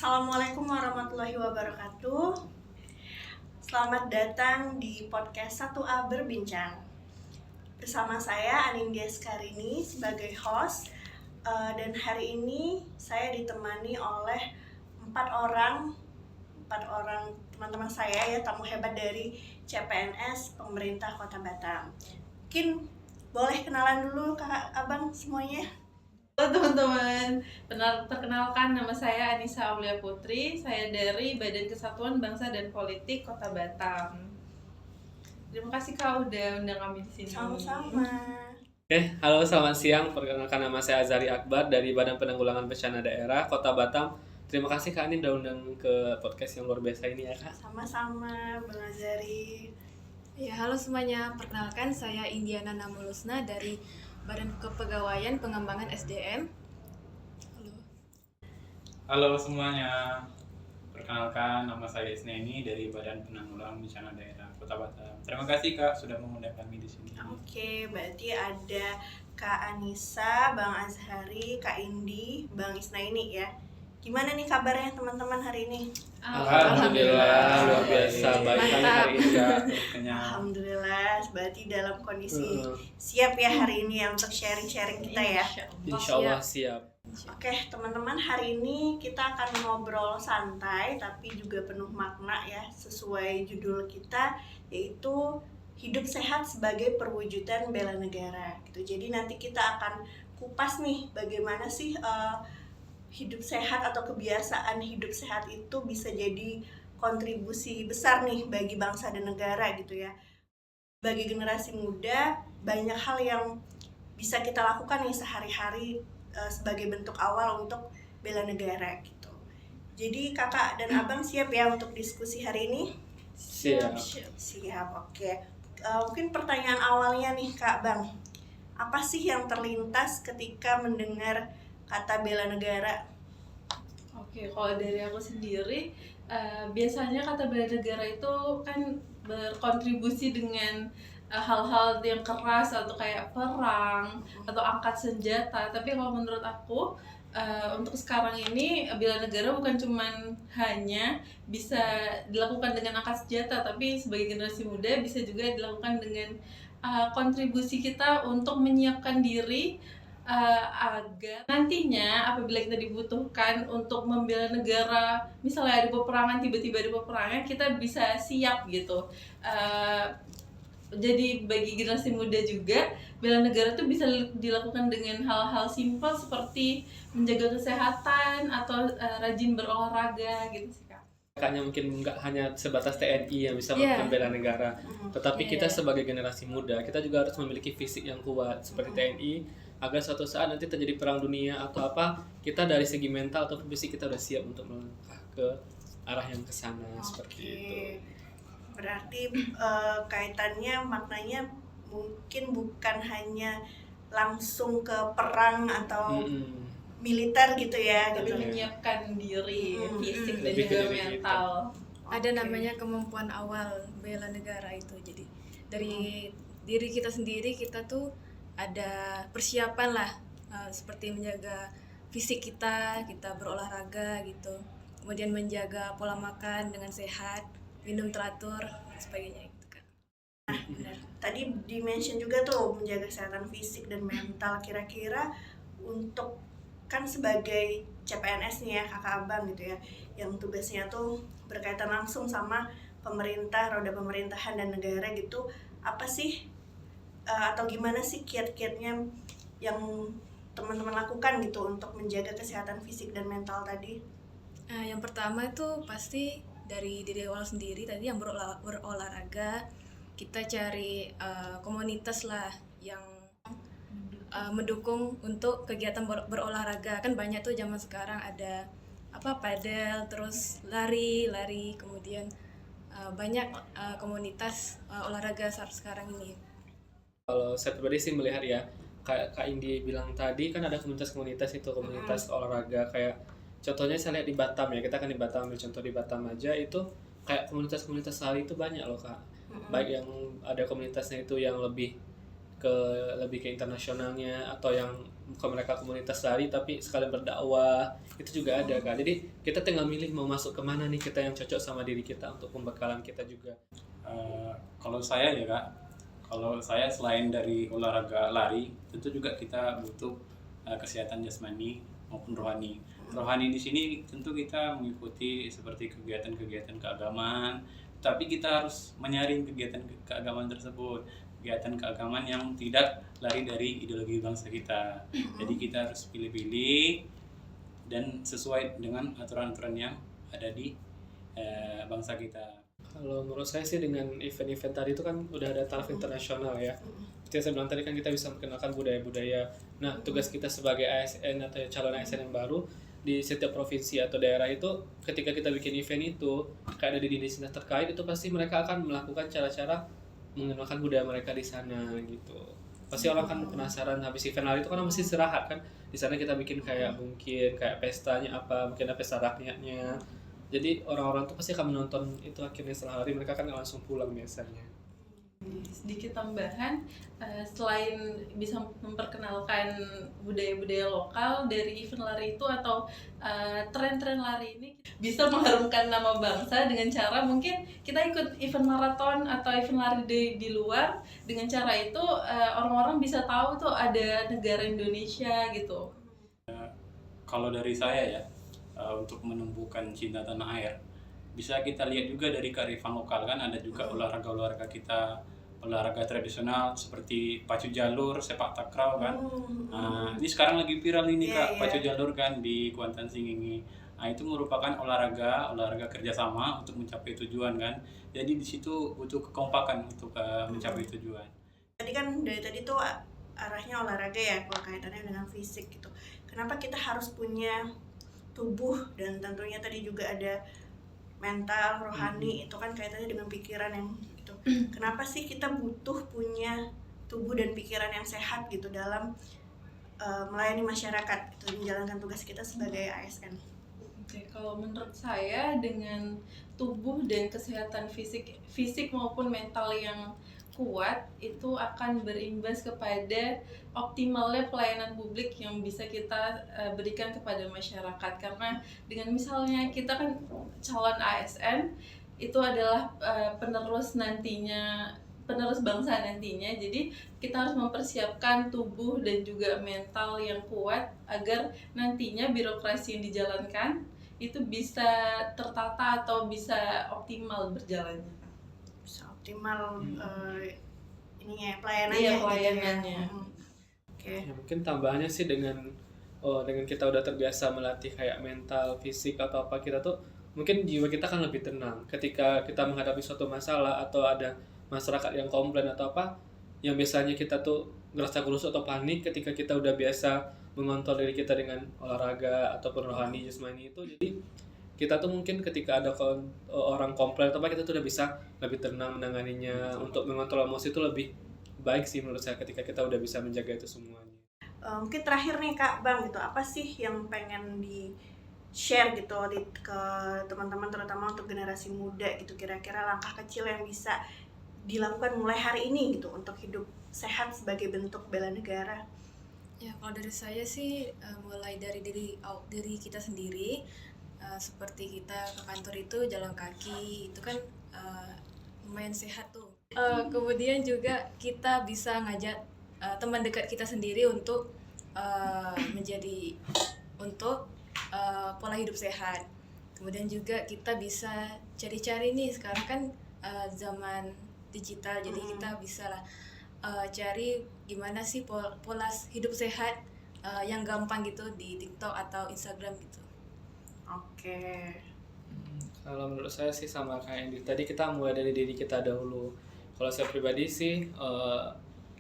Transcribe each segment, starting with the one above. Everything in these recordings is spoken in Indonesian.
Assalamualaikum warahmatullahi wabarakatuh. Selamat datang di podcast 1A Berbincang. Bersama saya Anindya Skarini sebagai host. Dan hari ini saya ditemani oleh empat orang teman-teman saya ya, tamu hebat dari CPNS Pemerintah Kota Batam. Mungkin boleh kenalan dulu kakak abang semuanya. Halo teman-teman, perkenalkan nama saya Anissa Aulia Putri. Saya dari Badan Kesatuan Bangsa dan Politik Kota Batam. Terima kasih Kak udah undang kami di sini. Sama-sama. Halo selamat siang. Perkenalkan nama saya Azari Akbar dari Badan Penanggulangan Bencana Daerah Kota Batam. Terima kasih Kak Ani udah undang ke podcast yang luar biasa ini ya Kak. Sama-sama Bang Azari. Ya, halo semuanya. Perkenalkan saya Indiana Namulusna dari Badan Kepegawaian Pengembangan SDM. Halo semuanya, perkenalkan nama saya Isneni dari Badan Penanggulangan Bencana Daerah Kota Batam. Terima kasih Kak sudah mengundang kami di sini. Oke, berarti ada Kak Anissa, Bang Azhari, Kak Indi, Bang Isnaini ya. Gimana nih kabarnya teman-teman hari ini? Alhamdulillah luar biasa baik hari ini Kak. Alhamdulillah, berarti dalam kondisi siap ya hari ini ya untuk sharing-sharing kita ya. Insya Allah siap. Oke teman-teman, hari ini kita akan ngobrol santai tapi juga penuh makna ya, sesuai judul kita yaitu hidup sehat sebagai perwujudan bela negara gitu. Jadi nanti kita akan kupas nih bagaimana sih hidup sehat atau kebiasaan hidup sehat itu bisa jadi kontribusi besar nih bagi bangsa dan negara gitu ya. Bagi generasi muda banyak hal yang bisa kita lakukan nih sehari-hari sebagai bentuk awal untuk bela negara gitu. Jadi kakak dan abang siap ya untuk diskusi hari ini? Siap. Oke. Mungkin pertanyaan awalnya nih Kak Bang, apa sih yang terlintas ketika mendengar kata bela negara? Oke, kalau dari aku sendiri, biasanya kata bela negara itu kan berkontribusi dengan hal-hal yang keras atau kayak perang atau angkat senjata. Tapi kalau menurut aku, untuk sekarang ini bela negara bukan cuman hanya bisa dilakukan dengan angkat senjata, tapi sebagai generasi muda bisa juga dilakukan dengan kontribusi kita untuk menyiapkan diri agar nantinya apabila kita dibutuhkan untuk membela negara, misalnya ada peperangan, tiba-tiba ada peperangan, kita bisa siap gitu. Jadi bagi generasi muda juga bela negara itu bisa dilakukan dengan hal-hal simpel seperti menjaga kesehatan atau rajin berolahraga gitu sih Kak. Kakaknya mungkin nggak hanya sebatas TNI yang bisa melakukan bela negara, tetapi kita sebagai generasi muda kita juga harus memiliki fisik yang kuat seperti TNI agar suatu saat nanti terjadi perang dunia atau apa, kita dari segi mental atau fisik kita udah siap untuk melangkah ke arah yang kesana seperti itu. Berarti kaitannya maknanya mungkin bukan hanya langsung ke perang atau militer gitu ya, tapi gitu. menyiapkan diri fisik dan Lebih juga ke mental. Ada namanya kemampuan awal bela negara itu. Jadi dari diri kita sendiri kita tuh ada persiapan lah, seperti menjaga fisik kita berolahraga gitu. Kemudian menjaga pola makan dengan sehat, minum teratur dan sebagainya gitu kan. Benar. Tadi di-mention juga tuh menjaga kesehatan fisik dan mental. Kira-kira untuk kan sebagai CPNS nih ya kakak abang gitu ya, yang tugasnya tuh berkaitan langsung sama pemerintah, roda pemerintahan dan negara gitu, apa sih atau gimana sih kiat-kiatnya yang teman-teman lakukan gitu untuk menjaga kesehatan fisik dan mental tadi? Yang pertama itu pasti dari diri awal sendiri tadi yang berolahraga. Kita cari komunitas lah yang mendukung untuk kegiatan berolahraga. Kan banyak tuh zaman sekarang ada padel, terus lari, kemudian banyak komunitas olahraga saat sekarang ini. Kalau saya pribadi sih melihat ya, kayak Kak Indi bilang tadi kan ada komunitas-komunitas itu, komunitas olahraga kayak contohnya saya lihat di Batam ya, kita kan di Batam, ambil contoh di Batam aja itu kayak komunitas-komunitas lari itu banyak loh Kak. Baik yang ada komunitasnya itu yang lebih ke internasionalnya atau yang bukan mereka komunitas lari tapi sekalian berdakwah, itu juga ada Kak. Jadi kita tinggal milih mau masuk kemana nih, kita yang cocok sama diri kita untuk pembekalan kita juga. Kalau saya ya Kak, kalau saya selain dari olahraga lari, tentu juga kita butuh kesehatan jasmani maupun rohani. Rohani di sini tentu kita mengikuti seperti kegiatan-kegiatan keagamaan, tapi kita harus menyaring kegiatan keagamaan tersebut, kegiatan keagamaan yang tidak lari dari ideologi bangsa kita. Jadi kita harus pilih-pilih dan sesuai dengan aturan-aturan yang ada di bangsa kita. Kalau menurut saya sih dengan event-event tadi itu kan udah ada taraf internasional ya. Seperti yang saya bilang tadi kan kita bisa memperkenalkan budaya-budaya. Nah, tugas kita sebagai ASN atau calon ASN yang baru di setiap provinsi atau daerah itu, ketika kita bikin event itu, kayak ada di dinas terkait itu pasti mereka akan melakukan cara-cara mengenalkan budaya mereka di sana gitu. Pasti orang kan penasaran habis event lari itu kan mesti istirahat kan. Di sana kita bikin kayak mungkin kayak pestanya apa, mungkin ada pesta rakyatnya. Jadi orang-orang tuh pasti akan menonton itu akhirnya setelah hari mereka kan langsung pulang biasanya. Sedikit tambahan, selain bisa memperkenalkan budaya-budaya lokal dari event lari itu atau tren-tren lari ini bisa mengharumkan nama bangsa dengan cara mungkin kita ikut event maraton atau event lari di luar. Dengan cara itu orang-orang bisa tahu tuh ada negara Indonesia gitu. Kalau dari saya ya, untuk menumbuhkan cinta tanah air, bisa kita lihat juga dari kearifan lokal kan, ada juga olahraga-olahraga kita, olahraga tradisional seperti pacu jalur, sepak takraw kan. Nah, ini sekarang lagi viral ini Kak, pacu jalur kan di Kuantan Singingi. Nah, itu merupakan olahraga kerjasama untuk mencapai tujuan kan. Jadi di situ butuh kekompakan untuk mencapai tujuan. Tadi kan dari tadi tuh arahnya olahraga ya, kalau kaitannya dengan fisik gitu. Kenapa kita harus punya tubuh, dan tentunya tadi juga ada mental, rohani, itu kan kaitannya dengan pikiran yang gitu. Kenapa sih kita butuh punya tubuh dan pikiran yang sehat gitu dalam melayani masyarakat gitu, menjalankan tugas kita sebagai ASN? Oke, kalau menurut saya dengan tubuh dan kesehatan fisik maupun mental yang kuat itu akan berimbas kepada optimalnya pelayanan publik yang bisa kita berikan kepada masyarakat. Karena dengan misalnya kita kan calon ASN itu adalah penerus bangsa nantinya, jadi kita harus mempersiapkan tubuh dan juga mental yang kuat agar nantinya birokrasi yang dijalankan itu bisa tertata atau bisa optimal berjalannya. Bisa optimal ininya pelayanannya. Iya, pelayanannya. Gitu ya. Oke. Ya, mungkin tambahannya sih dengan kita udah terbiasa melatih kayak mental, fisik atau apa, kita tuh mungkin jiwa kita kan lebih tenang ketika kita menghadapi suatu masalah atau ada masyarakat yang komplain atau apa, yang biasanya kita tuh ngerasa gusar atau panik, ketika kita udah biasa mengontrol diri kita dengan olahraga ataupun rohani jasmani itu, jadi kita tuh mungkin ketika ada orang komplain atau apa, kita tuh udah bisa lebih tenang menanganinya. Untuk mengontrol emosi itu lebih baik sih menurut saya ketika kita udah bisa menjaga itu semuanya. Mungkin terakhir nih Kak Bang gitu, apa sih yang pengen di share gitu ke teman-teman, terutama untuk generasi muda gitu, kira-kira langkah kecil yang bisa dilakukan mulai hari ini gitu untuk hidup sehat sebagai bentuk bela negara? Ya, kalau dari saya sih mulai dari diri kita sendiri. Seperti kita ke kantor itu jalan kaki, itu kan lumayan sehat tuh. Kemudian juga kita bisa ngajak teman dekat kita sendiri untuk pola hidup sehat. Kemudian juga kita bisa cari-cari nih, sekarang kan zaman digital, jadi kita bisa lah cari gimana sih pola hidup sehat yang gampang gitu di TikTok atau Instagram gitu. Oke. Kalau menurut saya sih sama kayak yang tadi, kita mulai dari diri kita dahulu. Kalau saya pribadi sih,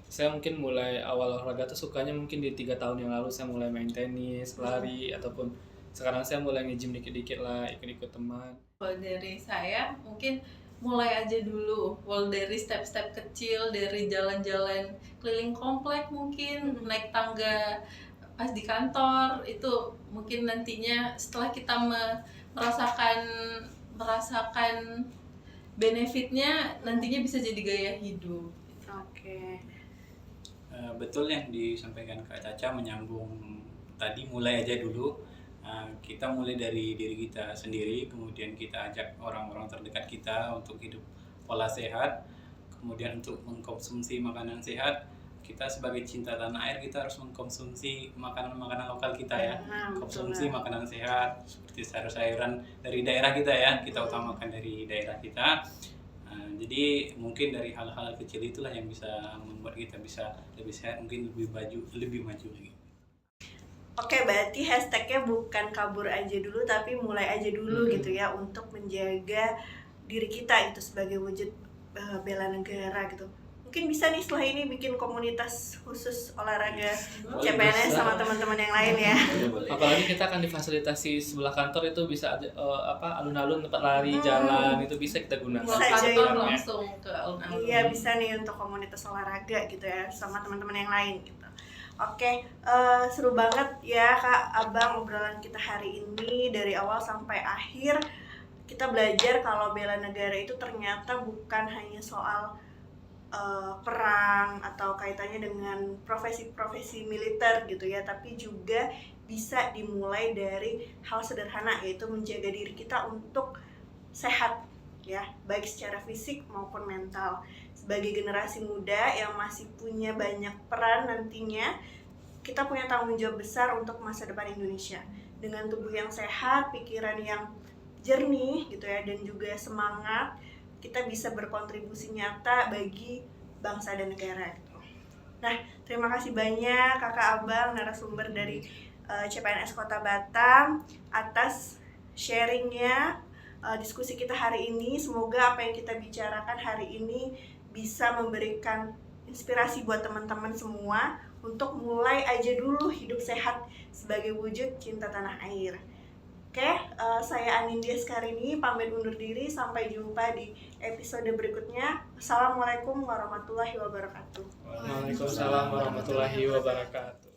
saya mungkin mulai awal olahraga tuh sukanya mungkin di 3 tahun yang lalu saya mulai main tenis, lari, ataupun sekarang saya mulai nge-gym dikit-dikit lah, ikut-ikut teman. Kalau dari saya mungkin mulai aja dulu, dari step-step kecil, dari jalan-jalan keliling komplek mungkin, naik tangga pas di kantor, itu mungkin nantinya setelah kita merasakan benefitnya, nantinya bisa jadi gaya hidup. Oke. betul yang disampaikan Kak Caca, menyambung tadi, mulai aja dulu. Kita mulai dari diri kita sendiri, kemudian kita ajak orang-orang terdekat kita untuk hidup pola sehat, kemudian untuk mengkonsumsi makanan sehat. Kita sebagai cinta tanah air, kita harus mengkonsumsi makanan-makanan lokal kita ya. Konsumsi makanan sehat seperti sayur-sayuran dari daerah kita ya, kita utamakan dari daerah kita. Jadi mungkin dari hal-hal kecil itulah yang bisa membuat kita bisa lebih sehat, mungkin lebih maju lagi. Oke, berarti hashtagnya bukan kabur aja dulu, tapi mulai aja dulu gitu ya, untuk menjaga diri kita itu sebagai wujud bela negara gitu. Mungkin bisa nih setelah ini bikin komunitas khusus olahraga CPNS sama teman-teman yang lain ya. Apalagi kita akan difasilitasi sebelah kantor itu bisa alun-alun tempat lari, jalan itu bisa kita gunakan. Pulang kantor langsung ke alun-alun. Iya, bisa nih untuk komunitas olahraga gitu ya, sama teman-teman yang lain gitu. Oke, seru banget ya Kak, Abang, obrolan kita hari ini. Dari awal sampai akhir kita belajar kalau bela negara itu ternyata bukan hanya soal perang atau kaitannya dengan profesi-profesi militer gitu ya, tapi juga bisa dimulai dari hal sederhana, yaitu menjaga diri kita untuk sehat ya, baik secara fisik maupun mental. Sebagai generasi muda yang masih punya banyak peran nantinya, kita punya tanggung jawab besar untuk masa depan Indonesia. Dengan tubuh yang sehat, pikiran yang jernih gitu ya, dan juga semangat, kita bisa berkontribusi nyata bagi bangsa dan negara gitu. Nah, terima kasih banyak Kakak Abang, narasumber dari CPNS Kota Batam, atas sharingnya, diskusi kita hari ini. Semoga apa yang kita bicarakan hari ini bisa memberikan inspirasi buat teman-teman semua untuk mulai aja dulu hidup sehat sebagai wujud cinta tanah air. Oke, saya Anindya Skarini pamit undur diri. Sampai jumpa di episode berikutnya. Assalamualaikum warahmatullahi wabarakatuh. Waalaikumsalam warahmatullahi wabarakatuh.